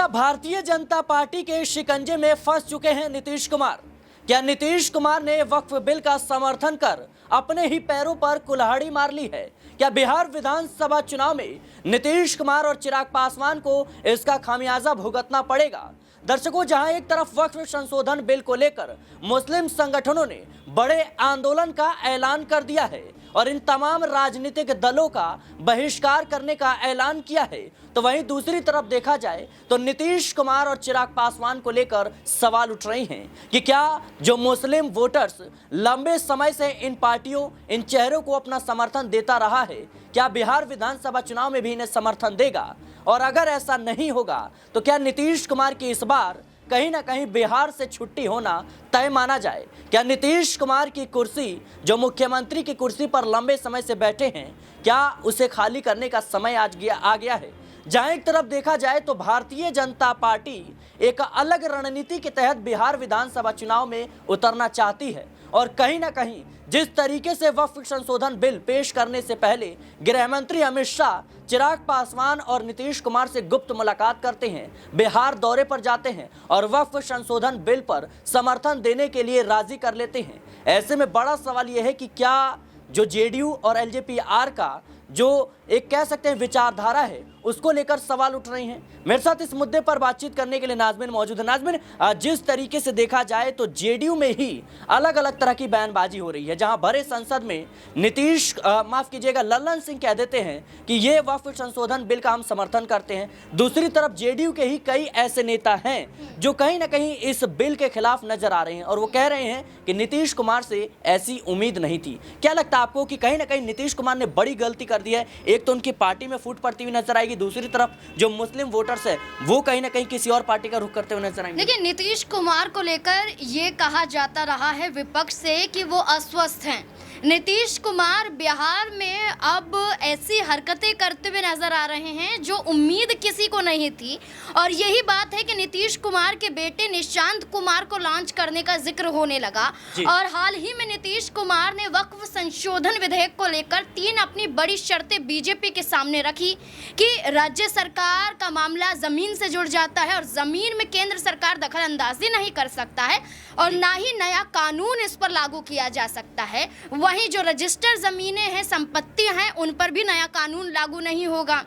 क्या भारतीय जनता पार्टी के शिकंजे में फंस चुके हैं नीतीश कुमार? क्या नीतीश कुमार ने वक्फ बिल का समर्थन कर अपने ही पैरों पर कुल्हाड़ी मार ली है? क्या बिहार विधानसभा चुनाव में नीतीश कुमार और चिराग पासवान को इसका खामियाजा भुगतना पड़ेगा? दर्शकों, जहां एक तरफ वक्फ संशोधन बिल को लेकर मुस्लिम संगठनों ने बड़े आंदोलन का ऐलान कर दिया है और इन तमाम राजनीतिक दलों का बहिष्कार करने का ऐलान किया है, तो वहीं दूसरी तरफ देखा जाए तो नीतीश कुमार और चिराग पासवान को लेकर सवाल उठ रहे हैं कि क्या जो मुस्लिम वोटर्स लंबे समय से इन पार्टियों, इन चेहरों को अपना समर्थन देता रहा है, क्या बिहार विधानसभा चुनाव में भी इन्हें समर्थन देगा? और अगर ऐसा नहीं होगा तो क्या नीतीश कुमार की इस बार कहीं ना कहीं बिहार से छुट्टी होना तय माना जाए? क्या नीतीश कुमार की कुर्सी, जो मुख्यमंत्री की कुर्सी पर लंबे समय से बैठे हैं, क्या उसे खाली करने का समय आ गया है? जहां एक तरफ देखा जाए तो भारतीय जनता पार्टी एक अलग रणनीति के तहत बिहार विधानसभा चुनाव में उतरना चाहती है और कहीं ना कहीं जिस तरीके से वक्फ संशोधन बिल पेश करने से पहले गृह मंत्री अमित शाह चिराग पासवान और नीतीश कुमार से गुप्त मुलाकात करते हैं, बिहार दौरे पर जाते हैं और वक्फ संशोधन बिल पर समर्थन देने के लिए राजी कर लेते हैं, ऐसे में बड़ा सवाल यह है कि क्या जो जेडीयू और एलजेपी-आर का जो एक कह सकते हैं विचारधारा है, उसको लेकर सवाल उठ रहे हैं। मेरे साथ इस मुद्दे पर बातचीत करने के लिए नाज़मीन मौजूद है। नाज़मीन, जिस तरीके से देखा जाए तो जेडीयू में ही अलग अलग तरह की बयानबाजी हो रही है, जहां भरे संसद में नीतीश माफ कीजिएगा लल्लन सिंह कह देते हैं कि ये वक्फ संशोधन बिल का हम समर्थन करते हैं। दूसरी तरफ जेडीयू के ही कई ऐसे नेता हैं जो कहीं ना कहीं इस बिल के खिलाफ नजर आ रहे हैं और वो कह रहे हैं कि नीतीश कुमार से ऐसी उम्मीद नहीं थी। क्या लगता है आपको कि कहीं ना कहीं नीतीश कुमार ने बड़ी गलती कर दी है? एक तो उनकी पार्टी में फूट पड़ती हुई नजर आएगी, दूसरी तरफ जो मुस्लिम वोटर्स है वो कहीं ना कहीं किसी और पार्टी का रुख करते हुए नजर आएंगे। देखिए, नीतीश कुमार को लेकर ये कहा जाता रहा है विपक्ष से कि वो अस्वस्थ हैं। नीतीश कुमार बिहार में अब ऐसी हरकतें करते हुए नजर आ रहे हैं जो उम्मीद किसी को नहीं थी और यही बात है कि नीतीश कुमार के बेटे निशांत कुमार को लॉन्च करने का जिक्र होने लगा और हाल ही में नीतीश कुमार ने वक्फ संशोधन विधेयक को लेकर 3 अपनी बड़ी शर्तें बीजेपी के सामने रखी कि राज्य सरकार का मामला जमीन से जुड़ जाता है और जमीन में केंद्र सरकार दखल अंदाजी नहीं कर सकता है और ना ही नया कानून इस पर लागू किया जा सकता है। वहीं जो रजिस्टर जमीनें हैं, संपत्तियां हैं, उन पर भी नया कानून लागू नहीं होगा।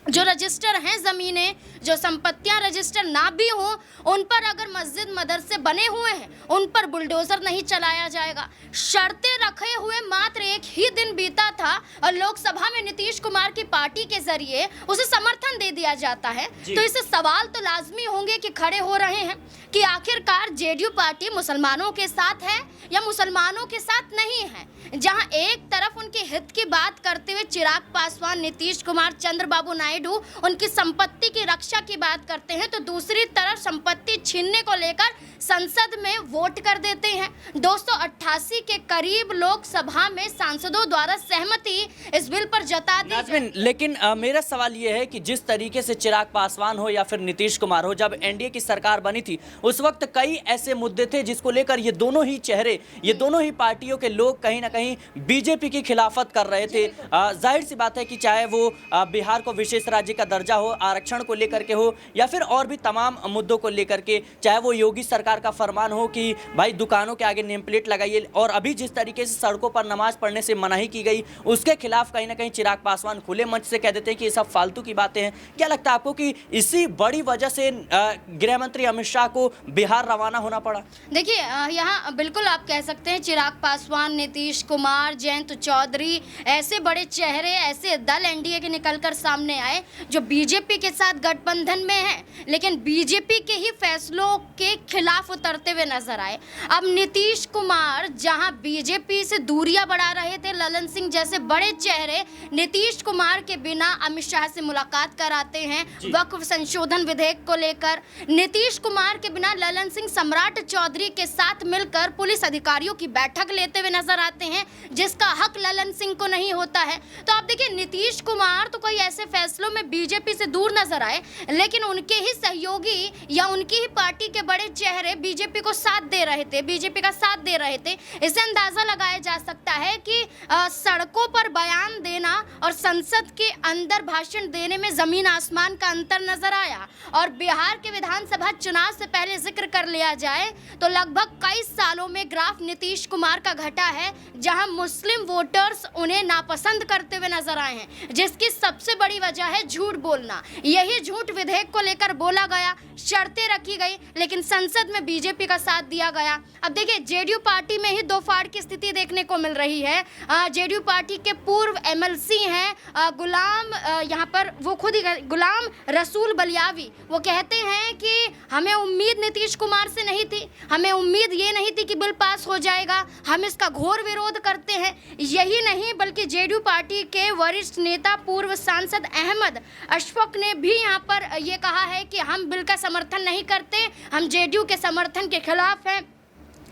जो रजिस्टर हैं ज़मीनें, जो संपत्तियां रजिस्टर ना भी हों, उन पर अगर मस्जिद मदरसे बने हुए हैं उन पर बुलडोज़र नहीं चलाया जाएगा। शर्तें रखे हुए मात्र एक ही दिन बीता था और लोकसभा में नीतीश कुमार की पार्टी के जरिए उसे समर्थन दे दिया जाता है। तो इससे सवाल तो लाजमी होंगे कि खड़े हो रहे हैं कि आखिरकार जेडीयू पार्टी मुसलमानों के साथ है या मुसलमानों के साथ नहीं है। जहां एक तरफ उनके हित की बात करते हुए चिराग पासवान, नीतीश कुमार, चंद्रबाबू नायडू उनकी संपत्ति की रक्षा की बात करते हैं, तो दूसरी तरफ संपत्ति छीनने को लेकर संसद में वोट कर देते हैं। 288 के करीब लोकसभा में सांसदों द्वारा सहमति इस बिल पर जता दी। लेकिन मेरा सवाल ये है कि जिस तरीके से चिराग पासवान हो या फिर नीतीश कुमार हो, जब एनडीए की सरकार बनी थी उस वक्त कई ऐसे मुद्दे थे जिसको लेकर ये दोनों ही चेहरे, ये दोनों ही पार्टियों के लोग कहीं ना कहीं बीजेपी की खिलाफत कर रहे थे। जाहिर सी बात है कि चाहे वो बिहार को विशेष राज्य का दर्जा हो, आरक्षण को लेकर के हो या फिर और भी तमाम मुद्दों को लेकर के, चाहे वो योगी सरकार का फरमान हो कि भाई दुकानों के आगे नेम प्लेट लगाइए, और अभी जिस तरीके से सड़कों पर नमाज पढ़ने से मनाही की गई उसके खिलाफ कहीं ना कहीं चिराग पासवान खुले मंच से कह देते हैं कि ये सब फालतू की बातें हैं। क्या लगता है आपको कि इसी बड़ी वजह से गृह मंत्री अमित शाह को बिहार रवाना होना पड़ा? देखिए, यहाँ बिल्कुल आप कह सकते हैं चिराग पासवान, नीतीश कुमार, जयंत चौधरी, ऐसे बड़े चेहरे, ऐसे दल एनडीए के निकलकर सामने आए जो बीजेपी के साथ गठबंधन में हैं, लेकिन बीजेपी के ही फैसलों के खिलाफ उतरते हुए नजर आए। अब नीतीश कुमार जहां बीजेपी से दूरियां बढ़ा रहे थे, ललन सिंह जैसे बड़े चेहरे नीतीश कुमार के बिना अमित शाह से मुलाकात कराते हैं वक्फ संशोधन विधेयक को लेकर। नीतीश कुमार के बिना ललन सिंह सम्राट चौधरी के साथ मिलकर पुलिस अधिकारियों की बैठक लेते हुए नजर आते हैं, जिसका हक ललन सिंह को नहीं होता है। तो आप देखिए, नीतीश कुमार तो कोई ऐसे फैसलों में बीजेपी से दूर नजर आए, लेकिन उनके ही सहयोगी या उनकी ही पार्टी के बड़े चेहरे बीजेपी को साथ दे रहे थे, बीजेपी का साथ दे रहे थे। इससे अंदाजा लगाया जा सकता है कि सड़कों पर बयान देना और संसद के अंदर भाषण देने में जमीन आसमान का अंतर नजर आया। और बिहार के विधानसभा चुनाव से पहले जिक्र कर लिया जाए तो लगभग कई सालों में ग्राफ नीतीश कुमार का घटा है, जहां मुस्लिम वोटर्स उन्हें नापसंद करते हुए नजर आए हैं, जिसकी सबसे बड़ी वजह है झूठ बोलना। यही झूठ विधेयक को लेकर बोला गया, शर्तें रखी गई, लेकिन संसद में बीजेपी का साथ दिया गया। अब देखिए, जेडीयू पार्टी में ही दो फाड़ की स्थिति देखने को मिल रही है। जेडीयू पार्टी के पूर्व एमएलसी हैं गुलाम, यहाँ पर वो खुद ही गुलाम रसूल बलियावी, वो कहते हैं कि हमें उम्मीद नीतीश कुमार से नहीं थी, हमें उम्मीद ये नहीं थी कि बिल पास हो जाएगा, हम इसका घोर विरोध करते हैं। यही नहीं बल्कि जेडीयू पार्टी के वरिष्ठ नेता पूर्व सांसद अहमद अशफाक ने भी यहाँ पर ये कहा है कि हम बिल का समर्थन नहीं करते, हम जेडीयू के समर्थन के खिलाफ हैं।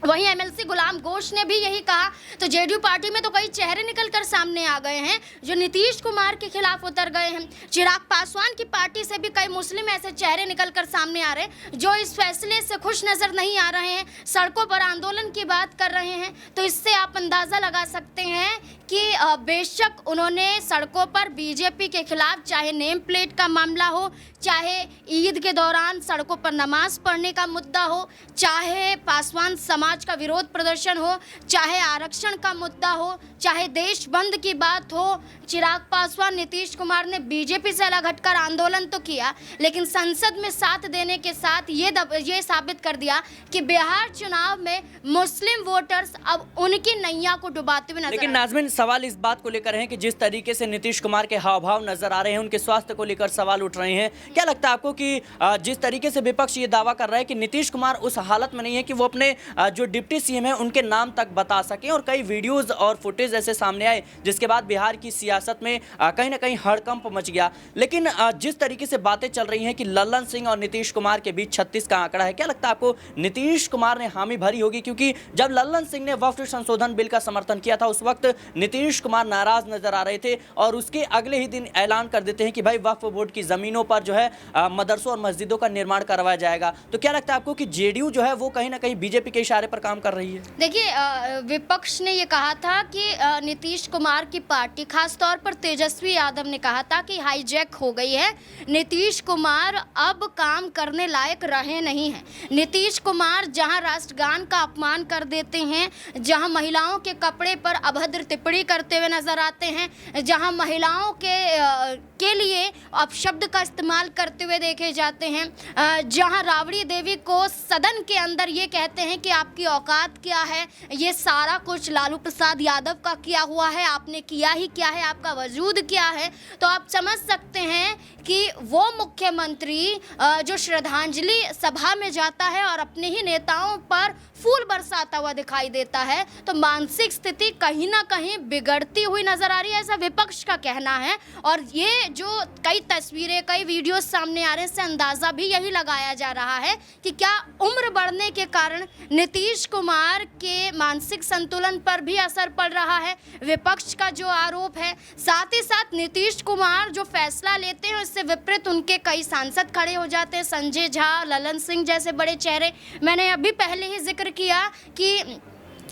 वहीं एमएलसी गुलाम घोष ने भी यही कहा। तो जेडीयू पार्टी में तो कई चेहरे निकलकर सामने आ गए हैं जो नीतीश कुमार के खिलाफ उतर गए हैं। चिराग पासवान की पार्टी से भी कई मुस्लिम ऐसे चेहरे निकलकर सामने आ रहे हैं जो इस फैसले से खुश नजर नहीं आ रहे हैं, सड़कों पर आंदोलन की बात कर रहे हैं। तो इससे आप अंदाजा लगा सकते हैं कि बेशक उन्होंने सड़कों पर बीजेपी के खिलाफ, चाहे नेम प्लेट का मामला हो, चाहे ईद के दौरान सड़कों पर नमाज पढ़ने का मुद्दा हो, चाहे पासवान समाज का विरोध प्रदर्शन हो, चाहे आरक्षण का मुद्दा हो, चाहे देश बंद की बात हो, चिराग पासवान, नीतीश कुमार ने बीजेपी से अलग हटकर आंदोलन तो किया, लेकिन संसद में साथ देने के साथ ये साबित कर दिया कि बिहार चुनाव में मुस्लिम वोटर्स अब उनकी नैया को डुबाते हुए नजर। लेकिन नाज़मीन, सवाल इस बात को लेकर है कि जिस तरीके से नीतीश कुमार के हाव भाव नजर आ रहे हैं, उनके स्वास्थ्य को लेकर सवाल उठ रहे हैं। क्या लगता है आपको कि जिस तरीके से विपक्ष ये दावा कर रहा है कि नीतीश कुमार उस हालत में नहीं है कि वो अपने जो डिप्टी सीएम है उनके नाम तक बता सकें, और कई वीडियोस और फुटेज ऐसे सामने आए जिसके बाद बिहार की सियासत में कहीं ना कहीं हड़कंप मच गया। लेकिन जिस तरीके से बातें चल रही हैं कि लल्लन सिंह और नीतीश कुमार के बीच 36 का आंकड़ा है, क्या लगता है आपको नीतीश कुमार ने हामी भरी होगी? क्योंकि जब लल्लन सिंह ने वक्फ संशोधन बिल का समर्थन किया था उस वक्त नीतीश कुमार नाराज नजर आ रहे थे, और उसके अगले ही दिन ऐलान कर देते हैं कि भाई वक्फ बोर्ड की जमीनों पर जो है मदरसों और मस्जिदों का निर्माण करवाया जाएगा। तो क्या लगता है आपको कि जेडीयू जो है वो कहीं ना कहीं बीजेपी के इशारे पर काम कर रही है? देखिए, विपक्ष ने ये कहा था कि नीतीश कुमार की पार्टी, खासतौर पर तेजस्वी यादव ने कहा था कि हाईजैक हो गई है, नीतीश कुमार अब काम करने लायक रहे नहीं हैं। नीतीश कुमार जहां राष्ट्रगान का अपमान कर देते हैं, जहां महिलाओं के कपड़े पर अभद्र टिप्पणी करते हुए नजर आते हैं, जहां महिलाओं के लिए अपशब्द का इस्तेमाल करते हुए देखे जाते हैं, जहां राबड़ी देवी को सदन के अंदर ये कहते हैं कि आपकी औकात क्या है, ये सारा कुछ लालू प्रसाद यादव का किया हुआ है, आपने किया ही क्या है, आपका वजूद क्या है। तो आप समझ सकते हैं कि वो मुख्यमंत्री जो श्रद्धांजलि सभा में जाता है और अपने ही नेताओं पर फूल बरसाता हुआ दिखाई देता है, तो मानसिक स्थिति कहीं ना कहीं बिगड़ती हुई नजर आ रही है, ऐसा विपक्ष का कहना है। और ये जो कई तस्वीरें, कई वीडियो सामने आ रहे हैं, इससे अंदाजा भी यही लगाया जा रहा है कि क्या उम्र बढ़ने के कारण नीतीश कुमार के मानसिक संतुलन पर भी असर पड़ रहा है, विपक्ष का जो आरोप है। साथ ही साथ नीतीश कुमार जो फैसला लेते हैं उससे विपरीत उनके कई सांसद खड़े हो जाते हैं, संजय झा, ललन सिंह जैसे बड़े चेहरे। मैंने अभी पहले ही जिक्र किया कि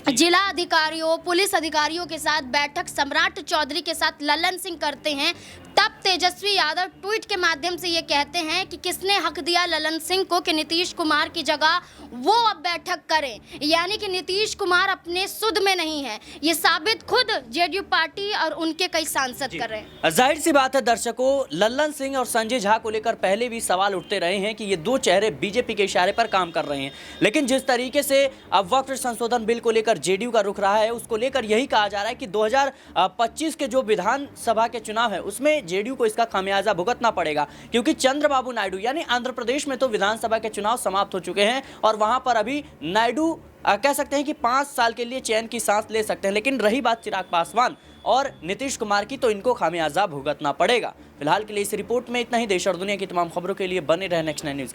जिला अधिकारियों, पुलिस अधिकारियों के साथ बैठक सम्राट चौधरी के साथ ललन सिंह करते हैं, तब तेजस्वी यादव ट्वीट के माध्यम से ये कहते हैं कि किसने हक दिया ललन सिंह को कि नीतीश कुमार की जगह वो अब बैठक करें, यानी कि नीतीश कुमार अपने सुध में नहीं है। ये साबित खुद जेडीयू पार्टी और उनके कई सांसद कर रहे हैं। जाहिर सी बात है दर्शकों, लल्लन सिंह और संजय झा को लेकर पहले भी सवाल उठते रहे हैं कि ये दो चेहरे बीजेपी के इशारे पर काम कर रहे हैं, लेकिन जिस तरीके से अब वक्फ संशोधन बिल को लेकर जेडीयू का रुख रहा है उसको लेकर यही कहा जा रहा है कि 2025 के जो विधानसभा के चुनाव है उसमें जेडीयू को इसका खामियाजा भुगतना पड़ेगा, क्योंकि चंद्रबाबू नायडू यानी आंध्र प्रदेश में तो विधानसभा के चुनाव समाप्त हो चुके हैं और वहां पर अभी नायडू कह सकते हैं कि 5 साल के लिए चैन की सांस ले सकते हैं। लेकिन रही बात चिराग पासवान और नीतीश कुमार की, तो इनको खामियाजा भुगतना पड़ेगा। फिलहाल के लिए इस रिपोर्ट में इतना ही। देश और दुनिया की तमाम खबरों के लिए बने रहे नेक्स्ट 9 न्यूज़ के साथ।